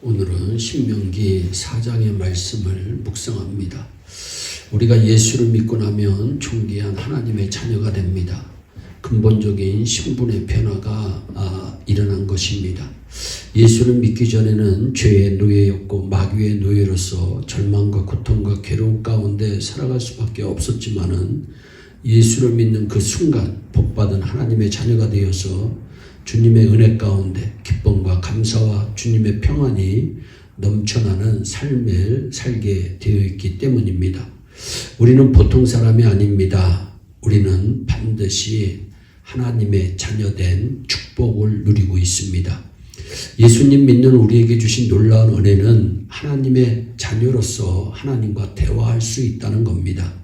오늘은 신명기 4장의 말씀을 묵상합니다. 우리가 예수를 믿고 나면 존귀한 하나님의 자녀가 됩니다. 근본적인 신분의 변화가 일어난 것입니다. 예수를 믿기 전에는 죄의 노예였고 마귀의 노예로서 절망과 고통과 괴로움 가운데 살아갈 수밖에 없었지만은 예수를 믿는 그 순간 복받은 하나님의 자녀가 되어서 주님의 은혜 가운데 기쁨과 감사와 주님의 평안이 넘쳐나는 삶을 살게 되어 있기 때문입니다. 우리는 보통 사람이 아닙니다. 우리는 반드시 하나님의 자녀된 축복을 누리고 있습니다. 예수님 믿는 우리에게 주신 놀라운 은혜는 하나님의 자녀로서 하나님과 대화할 수 있다는 겁니다.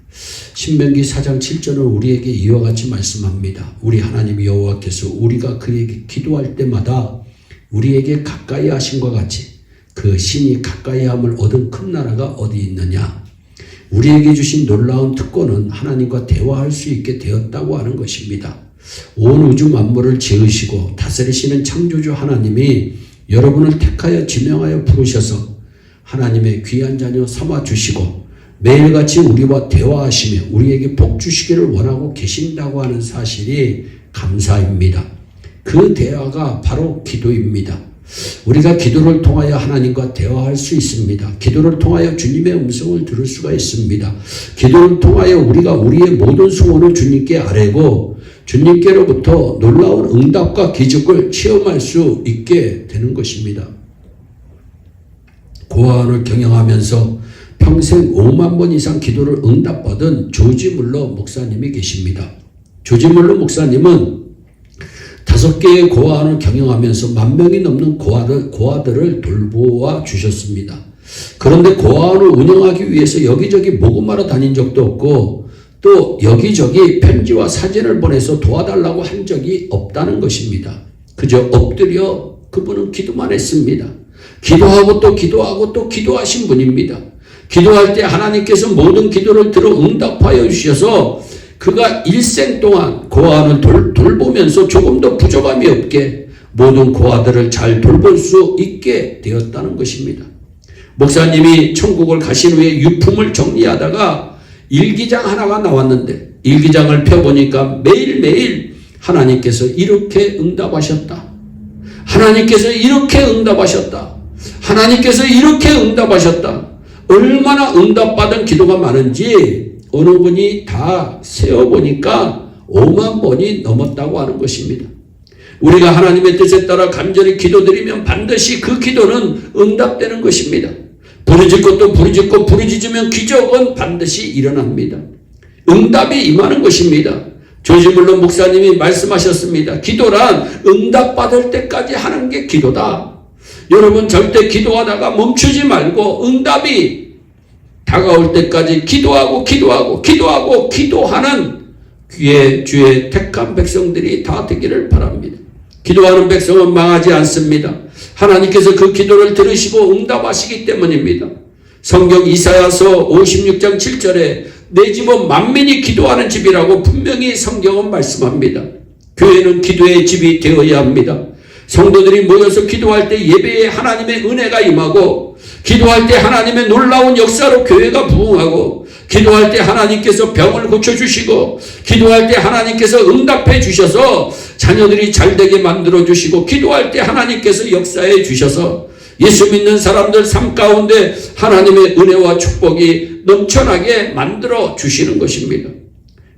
신명기 4장 7절은 우리에게 이와 같이 말씀합니다. 우리 하나님 여호와께서 우리가 그에게 기도할 때마다 우리에게 가까이 하심과 같이 그 신이 가까이함을 얻은 큰 나라가 어디 있느냐. 우리에게 주신 놀라운 특권은 하나님과 대화할 수 있게 되었다고 하는 것입니다. 온 우주 만물을 지으시고 다스리시는 창조주 하나님이 여러분을 택하여 지명하여 부르셔서 하나님의 귀한 자녀 삼아 주시고 매일같이 우리와 대화하시며 우리에게 복 주시기를 원하고 계신다고 하는 사실이 감사입니다. 그 대화가 바로 기도입니다. 우리가 기도를 통하여 하나님과 대화할 수 있습니다. 기도를 통하여 주님의 음성을 들을 수가 있습니다. 기도를 통하여 우리가 우리의 모든 소원을 주님께 아뢰고 주님께로부터 놀라운 응답과 기적을 체험할 수 있게 되는 것입니다. 고아원을 경영하면서 평생 5만 번 이상 기도를 응답받은 조지 물러 목사님이 계십니다. 조지 물러 목사님은 5개의 고아원을 경영하면서 10,000명이 넘는 고아들을 돌보아 주셨습니다. 그런데 고아원을 운영하기 위해서 여기저기 모금하러 다닌 적도 없고 또 여기저기 편지와 사진을 보내서 도와달라고 한 적이 없다는 것입니다. 그저 엎드려 그분은 기도만 했습니다. 기도하고 또 기도하고 또 기도하신 분입니다. 기도할 때 하나님께서 모든 기도를 들어 응답하여 주셔서 그가 일생 동안 고아원을 돌보면서 조금도 부족함이 없게 모든 고아들을 잘 돌볼 수 있게 되었다는 것입니다. 목사님이 천국을 가신 후에 유품을 정리하다가 일기장 하나가 나왔는데 일기장을 펴보니까 매일매일 하나님께서 이렇게 응답하셨다. 하나님께서 이렇게 응답하셨다. 하나님께서 이렇게 응답하셨다. 얼마나 응답받은 기도가 많은지 어느 분이 다 세어보니까 5만 번이 넘었다고 하는 것입니다. 우리가 하나님의 뜻에 따라 간절히 기도드리면 반드시 그 기도는 응답되는 것입니다. 부르짖고 또 부르짖고 부르짖으면 기적은 반드시 일어납니다. 응답이 임하는 것입니다. 조지 물러 목사님이 말씀하셨습니다. 기도란 응답받을 때까지 하는 게 기도다. 여러분 절대 기도하다가 멈추지 말고 응답이 다가올 때까지 기도하고 기도하는 주의 택한 백성들이 다 되기를 바랍니다. 기도하는 백성은 망하지 않습니다. 하나님께서 그 기도를 들으시고 응답하시기 때문입니다. 성경 이사야서 56장 7절에 내 집은 만민이 기도하는 집이라고 분명히 성경은 말씀합니다. 교회는 기도의 집이 되어야 합니다. 성도들이 모여서 기도할 때 예배에 하나님의 은혜가 임하고 기도할 때 하나님의 놀라운 역사로 교회가 부흥하고 기도할 때 하나님께서 병을 고쳐주시고 기도할 때 하나님께서 응답해 주셔서 자녀들이 잘되게 만들어 주시고 기도할 때 하나님께서 역사해 주셔서 예수 믿는 사람들 삶 가운데 하나님의 은혜와 축복이 넘쳐나게 만들어 주시는 것입니다.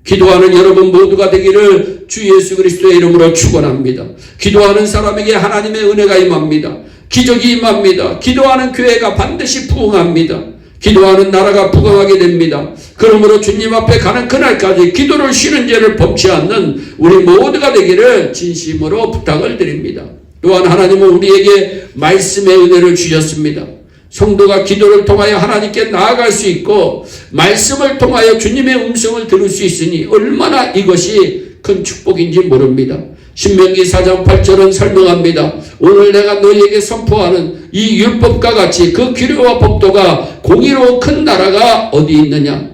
기도하는 여러분 모두가 되기를 주 예수 그리스도의 이름으로 축원합니다. 기도하는 사람에게 하나님의 은혜가 임합니다. 기적이 임합니다. 기도하는 교회가 반드시 부흥합니다. 기도하는 나라가 부강하게 됩니다. 그러므로 주님 앞에 가는 그날까지 기도를 쉬는 죄를 범치 않는 우리 모두가 되기를 진심으로 부탁을 드립니다. 또한 하나님은 우리에게 말씀의 은혜를 주셨습니다. 성도가 기도를 통하여 하나님께 나아갈 수 있고 말씀을 통하여 주님의 음성을 들을 수 있으니 얼마나 이것이 큰 축복인지 모릅니다. 신명기 4장 8절은 설명합니다. 오늘 내가 너희에게 선포하는 이 율법과 같이 그 규례와 법도가 공의로운 큰 나라가 어디 있느냐.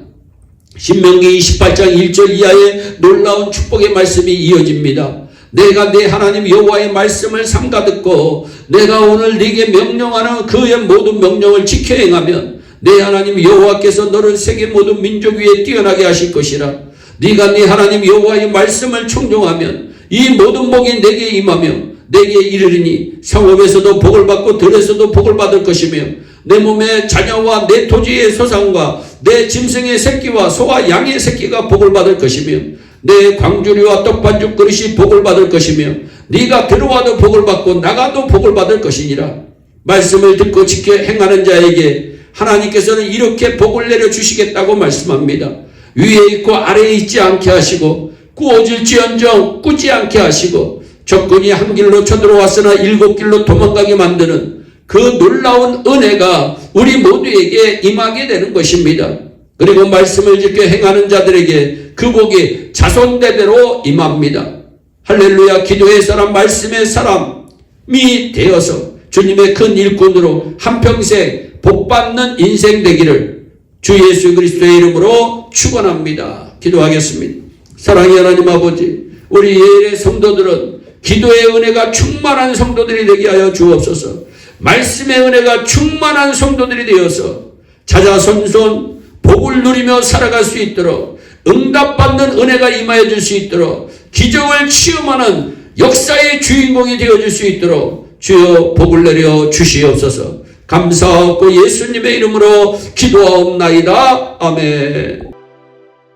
신명기 28장 1절 이하의 놀라운 축복의 말씀이 이어집니다. 내가 내 하나님 여호와의 말씀을 삼가 듣고 내가 오늘 네게 명령하는 그의 모든 명령을 지켜 행하면 내 하나님 여호와께서 너를 세계 모든 민족 위에 뛰어나게 하실 것이라. 네가 네 하나님 여호와의 말씀을 청종하면 이 모든 복이 내게 임하며 내게 이르리니 성읍에서도 복을 받고 들에서도 복을 받을 것이며 내 몸의 자녀와 내 토지의 소산과 내 짐승의 새끼와 소와 양의 새끼가 복을 받을 것이며 내 광주리와 떡반죽 그릇이 복을 받을 것이며 네가 들어와도 복을 받고 나가도 복을 받을 것이니라. 말씀을 듣고 지켜 행하는 자에게 하나님께서는 이렇게 복을 내려주시겠다고 말씀합니다. 위에 있고 아래에 있지 않게 하시고 꾸어질지언정 꾸지 않게 하시고 적군이 한 길로 쳐들어왔으나 일곱 길로 도망가게 만드는 그 놀라운 은혜가 우리 모두에게 임하게 되는 것입니다. 그리고 말씀을 지켜 행하는 자들에게 그 복이 자손대대로 임합니다. 할렐루야. 기도의 사람, 말씀의 사람이 되어서 주님의 큰 일꾼으로 한평생 복받는 인생 되기를 주 예수 그리스도의 이름으로 축원합니다. 기도하겠습니다. 사랑의 하나님 아버지, 우리 예일의 성도들은 기도의 은혜가 충만한 성도들이 되게 하여 주옵소서. 말씀의 은혜가 충만한 성도들이 되어서 자자손손 복을 누리며 살아갈 수 있도록 응답받는 은혜가 임하여 줄 수 있도록 기적을 체험하는 역사의 주인공이 되어줄 수 있도록 주여 복을 내려 주시옵소서. 감사하고 예수님의 이름으로 기도하옵나이다. 아멘.